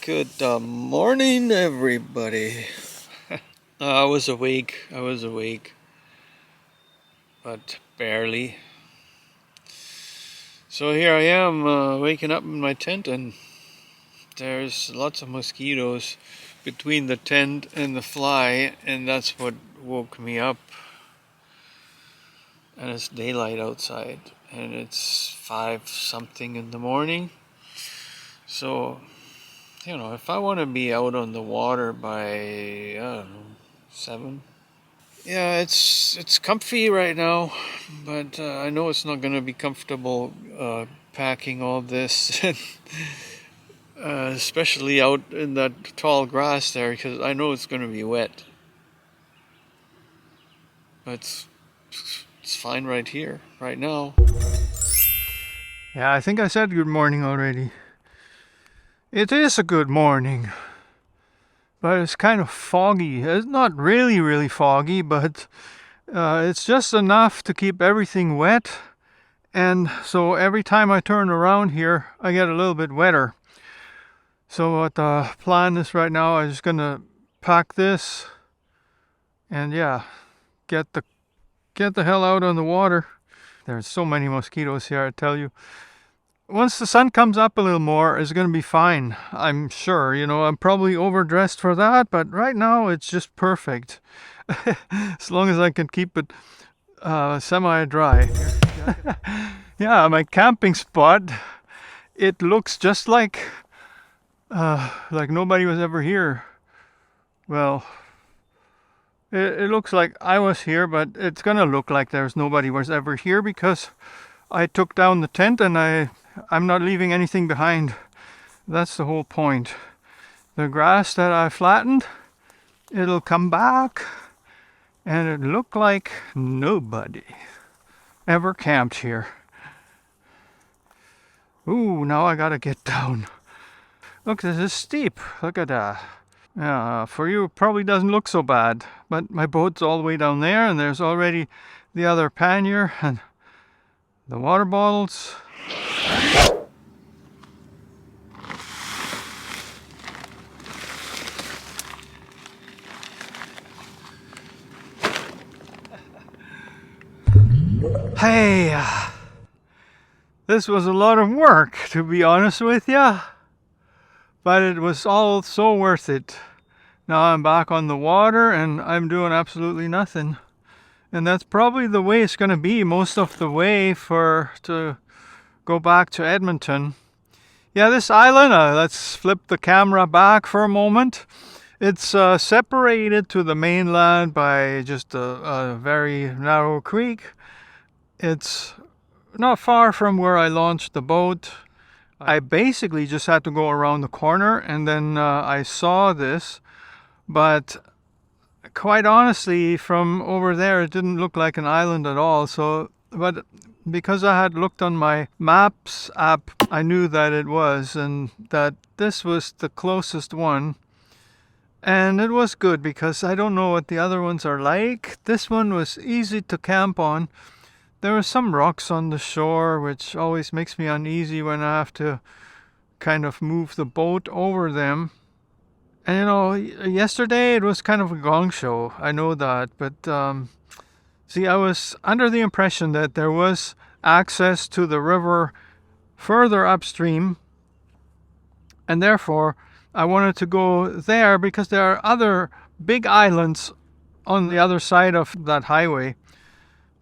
Good morning, everybody. I was awake, but barely. So here I am, waking up in my tent, and there's lots of mosquitoes between the tent and the fly, and that's what woke me up. And it's daylight outside, and it's 5 something in the morning. So, you know, if I want to be out on the water by, I don't know, 7. Yeah, it's comfy right now, but I know it's not going to be comfortable packing all this, especially out in that tall grass there, because I know it's going to be wet. But it's fine right here, right now. Yeah, I think I said good morning already. It is a good morning, but it's kind of foggy. It's not really foggy, but it's just enough to keep everything wet. And so every time I turn around here, I get a little bit wetter. So what the plan is right now, I'm just gonna pack this and yeah, get the hell out on the water. There's so many mosquitoes here, I tell you. Once the sun comes up a little more, it's going to be fine, I'm sure. You know, I'm probably overdressed for that, but right now it's just perfect. As long as I can keep it semi-dry. Yeah, my camping spot, it looks just like nobody was ever here. Well, it looks like I was here, but it's going to look like there's nobody was ever here because I took down the tent and I'm not leaving anything behind. That's the whole point. The grass that I flattened, it'll come back and it looked like nobody ever camped here. Ooh, now I gotta get down. Look, this is steep. Look at that. Yeah, for you it probably doesn't look so bad, but my boat's all the way down there and there's already the other pannier and the water bottles. Hey, this was a lot of work, to be honest with ya, but it was all so worth it. Now I'm back on the water and I'm doing absolutely nothing. And that's probably the way it's going to be most of the way to go back to Edmonton. Yeah, this island, let's flip the camera back for a moment. It's separated to the mainland by just a very narrow creek. It's not far from where I launched the boat. I basically just had to go around the corner and then I saw this, but quite honestly, from over there, it didn't look like an island at all. So, but because I had looked on my Maps app, I knew that it was, and that this was the closest one. And it was good because I don't know what the other ones are like. This one was easy to camp on. There were some rocks on the shore, which always makes me uneasy when I have to kind of move the boat over them. And you know, yesterday it was kind of a gong show, I know that, but see, I was under the impression that there was access to the river further upstream, and therefore I wanted to go there because there are other big islands on the other side of that highway.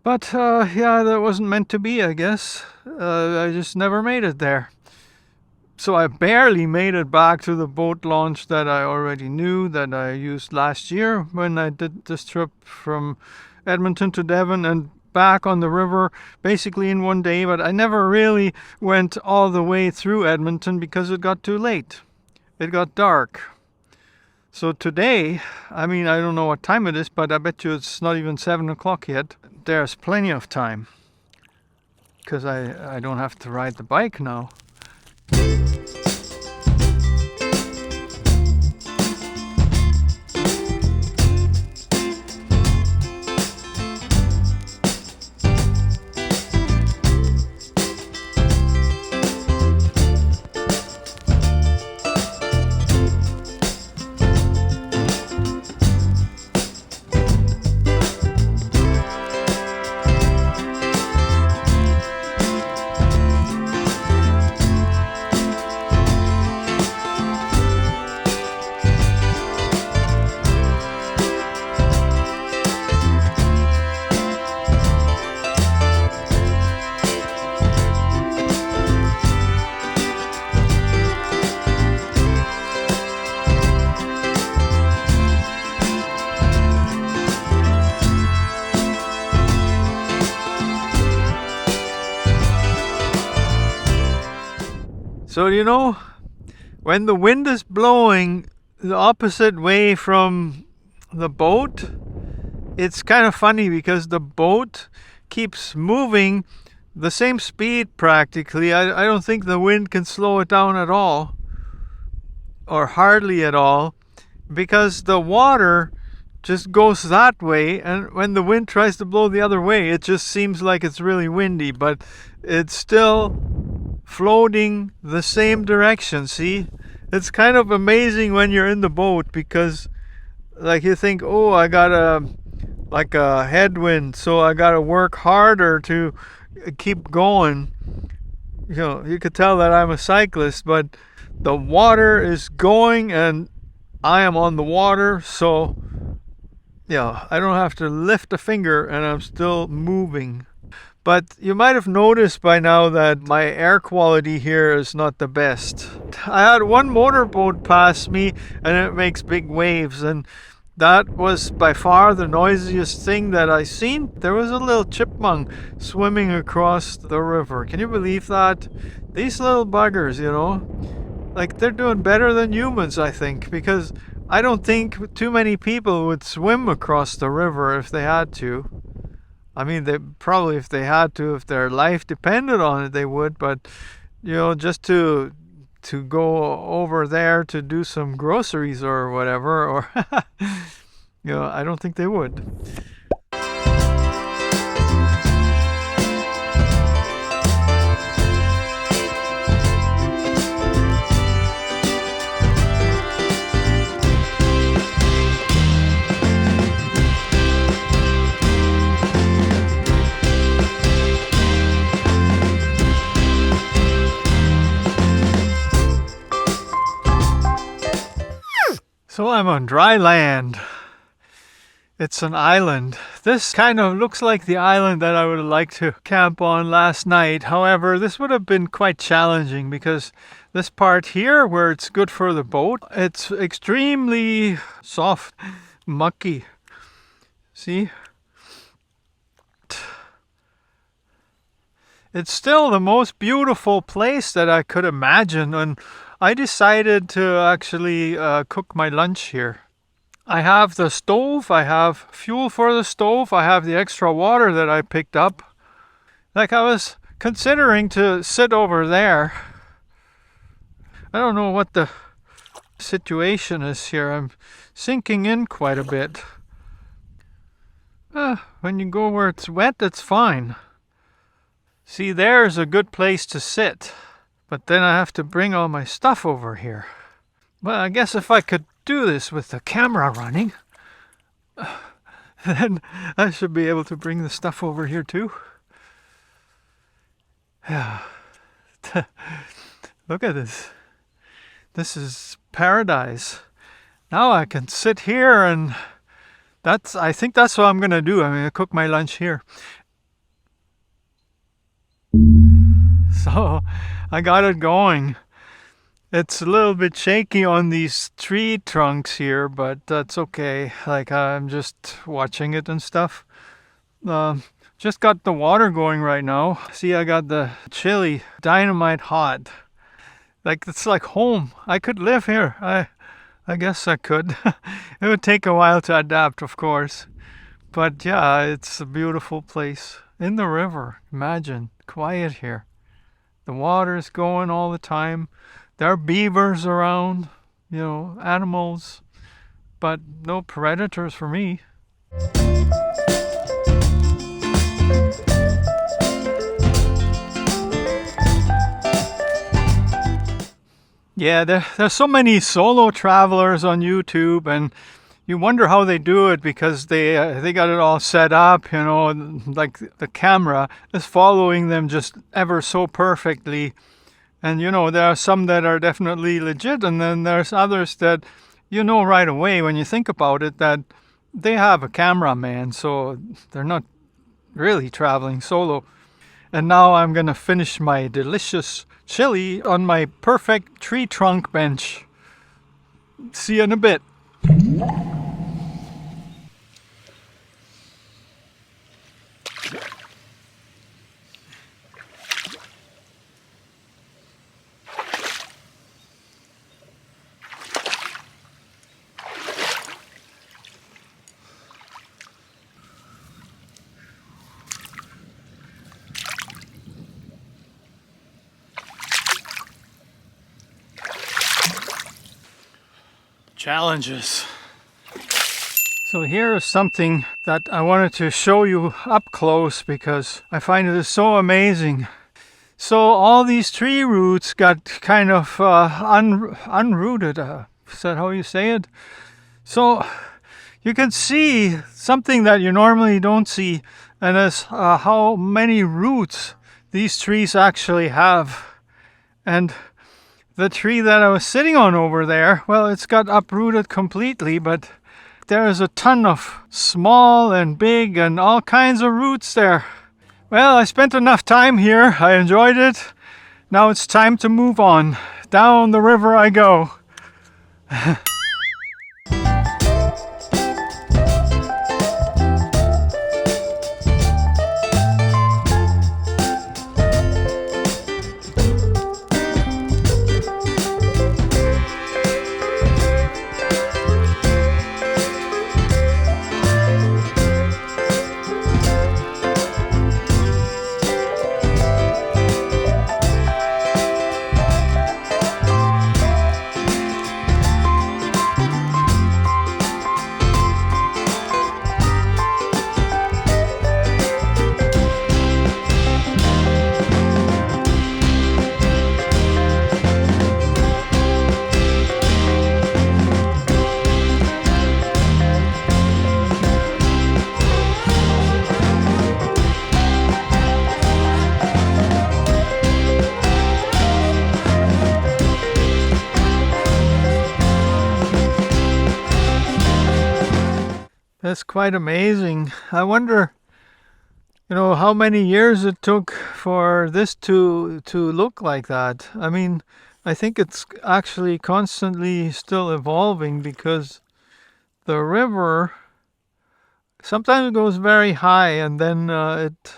But yeah, that wasn't meant to be, I guess. I just never made it there. So I barely made it back to the boat launch that I already knew, that I used last year when I did this trip from Edmonton to Devon and back on the river basically in one day. But I never really went all the way through Edmonton because it got too late. It got dark. So today, I mean, I don't know what time it is, but I bet you it's not even 7 o'clock yet. There's plenty of time because I don't have to ride the bike now. So, you know, when the wind is blowing the opposite way from the boat, it's kind of funny because the boat keeps moving the same speed practically. I don't think the wind can slow it down at all, or hardly at all, because the water just goes that way, and when the wind tries to blow the other way, it just seems like it's really windy, but it's still floating the same direction. See, it's kind of amazing when you're in the boat because like you think, oh, I got a headwind, so I got to work harder to keep going. You know, you could tell that I'm a cyclist, but the water is going and I am on the water, so yeah, I don't have to lift a finger and I'm still moving. But you might have noticed by now that my air quality here is not the best. I had one motorboat pass me and it makes big waves, and that was by far the noisiest thing that I seen. There was a little chipmunk swimming across the river. Can you believe that? These little buggers, you know, like they're doing better than humans, I think, because I don't think too many people would swim across the river if they had to. I mean, they probably, if they had to, if their life depended on it, they would. But, you know, just to go over there to do some groceries or whatever, or, you know, I don't think they would. So I'm on dry land. It's an island. This kind of looks like the island that I would like to camp on last night. However, this would have been quite challenging because this part here where it's good for the boat, it's extremely soft, mucky. See? It's still the most beautiful place that I could imagine, and I decided to actually cook my lunch here. I have the stove, I have fuel for the stove, I have the extra water that I picked up. Like, I was considering to sit over there. I don't know what the situation is here. I'm sinking in quite a bit. When you go where it's wet, it's fine. See, there's a good place to sit. But then I have to bring all my stuff over here. Well, I guess if I could do this with the camera running, then I should be able to bring the stuff over here too. Yeah. Look at this. This is paradise. Now I can sit here, and I think that's what I'm going to do. I'm going to cook my lunch here. So I got it going. It's a little bit shaky on these tree trunks here, but that's okay. Like I'm just watching it and stuff. Just got the water going right now. See, I got the chili dynamite hot. Like it's like home. I could live here. I guess I could. It would take a while to adapt, of course. But yeah, it's a beautiful place. In the river. Imagine. Quiet here. The water's going all the time. There are beavers around, animals, but no predators for me. Yeah, there's so many solo travelers on YouTube, and you wonder how they do it because they got it all set up, like the camera is following them just ever so perfectly. And there are some that are definitely legit, and then there's others that right away when you think about it that they have a cameraman, so they're not really traveling solo. And now I'm gonna finish my delicious chili on my perfect tree trunk bench. See you in a bit. Challenges. So here is something that I wanted to show you up close because I find it is so amazing. So all these tree roots got kind of unrooted. Is that how you say it? So you can see something that you normally don't see, and is how many roots these trees actually have. And the tree that I was sitting on over there, well, it's got uprooted completely, but there is a ton of small and big and all kinds of roots there. Well, I spent enough time here. I enjoyed it. Now it's time to move on. Down the river I go. That's quite amazing. I wonder, how many years it took for this to look like that. I mean, I think it's actually constantly still evolving because the river sometimes goes very high and then it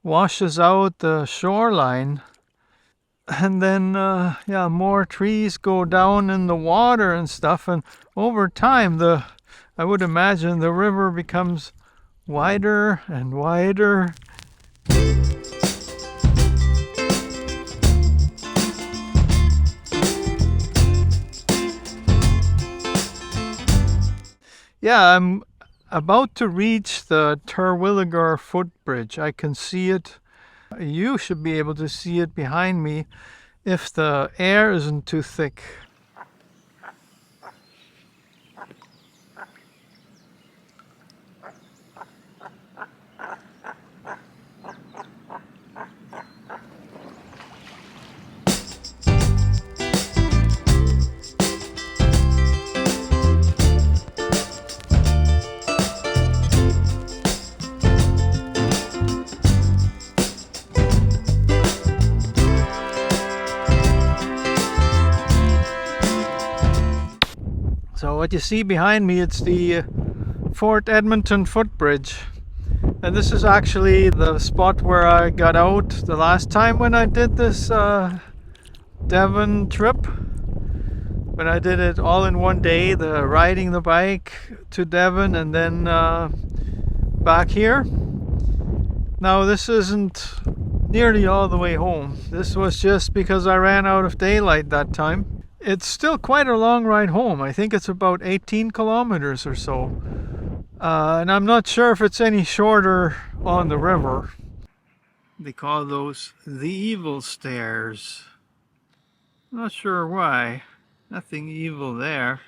washes out the shoreline. And then, more trees go down in the water and stuff. And over time, I would imagine the river becomes wider and wider. Yeah, I'm about to reach the Terwilliger footbridge. I can see it. You should be able to see it behind me if the air isn't too thick. So what you see behind me, it's the Fort Edmonton footbridge. And this is actually the spot where I got out the last time when I did this Devon trip. When I did it all in one day, the riding the bike to Devon and then back here. Now this isn't nearly all the way home. This was just because I ran out of daylight that time. It's still quite a long ride home. I think it's about 18 kilometers or so. And I'm not sure if it's any shorter on the river. They call those the evil stairs. Not sure why. Nothing evil there.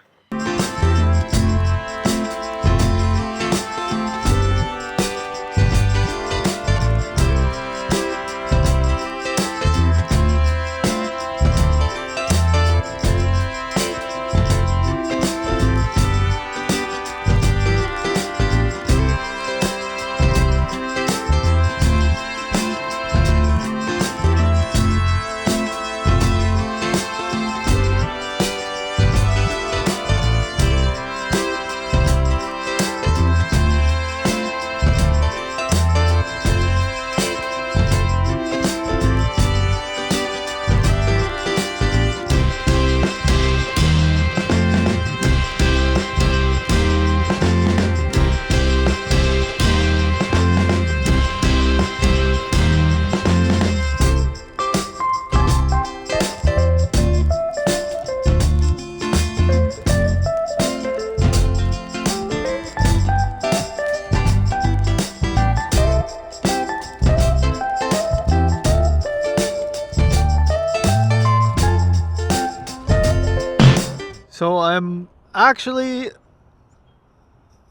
So I'm actually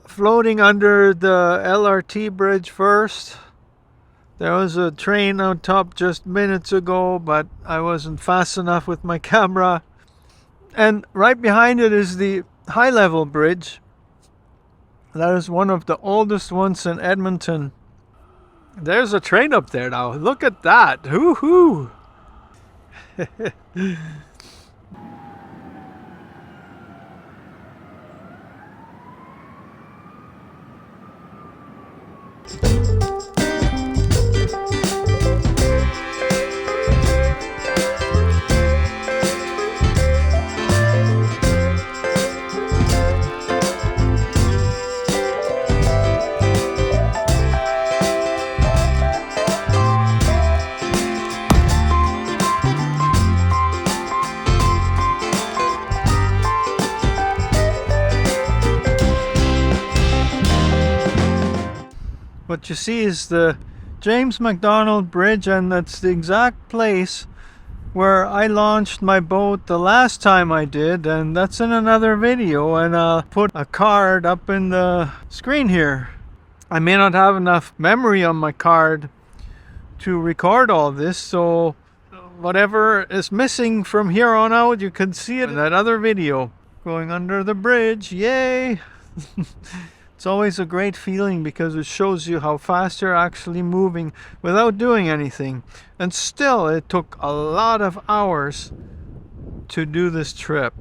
floating under the LRT bridge first. There was a train on top just minutes ago, but I wasn't fast enough with my camera. And right behind it is the high level bridge. That is one of the oldest ones in Edmonton. There's a train up there now. Look at that. Hoo-hoo. What you see is the James McDonald Bridge, and that's the exact place where I launched my boat the last time I did, and that's in another video, and I'll put a card up in the screen here. I may not have enough memory on my card to record all this, so whatever is missing from here on out, you can see it in that other video. Going under the bridge, yay! It's always a great feeling because it shows you how fast you're actually moving without doing anything. And still, it took a lot of hours to do this trip.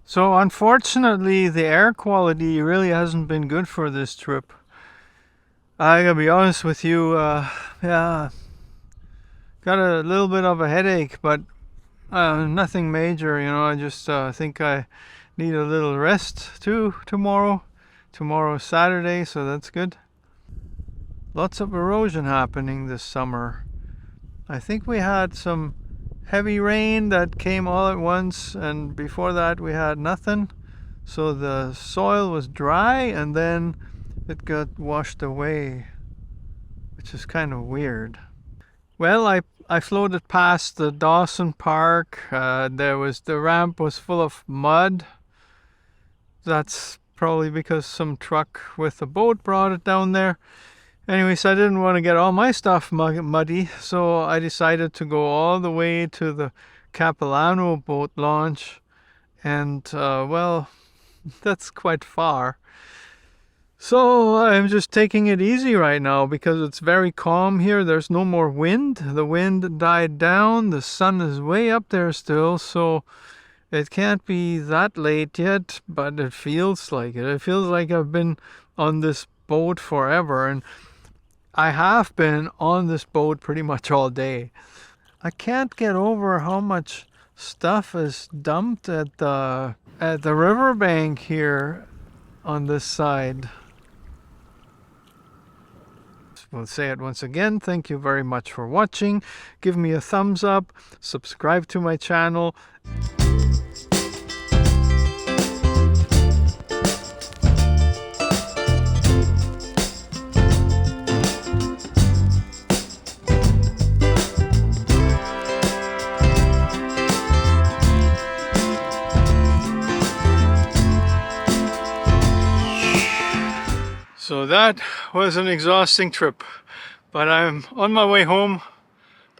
So unfortunately, the air quality really hasn't been good for this trip. I gotta be honest with you, yeah, got a little bit of a headache, but nothing major, you know. I just think I need a little rest too tomorrow. Tomorrow's Saturday, so that's good. Lots of erosion happening this summer. I think we had some heavy rain that came all at once, and before that we had nothing. So the soil was dry, and then it got washed away, which is kind of weird. Well, I floated past the Dawson Park. The ramp was full of mud. That's probably because some truck with a boat brought it down there. Anyways, I didn't want to get all my stuff muddy, so I decided to go all the way to the Capilano boat launch, and well, that's quite far. So I'm just taking it easy right now because it's very calm here. There's no more wind. The wind died down. The sun is way up there still, so it can't be that late yet, but it feels like it. It feels like I've been on this boat forever, and I have been on this boat pretty much all day. I can't get over how much stuff is dumped at the riverbank here on this side. We'll say it once again. Thank you very much for watching. Give me a thumbs up, subscribe to my channel. So that was an exhausting trip, but I'm on my way home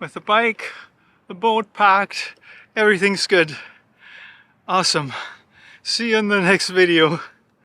with the bike, the boat packed, everything's good. Awesome. See you in the next video.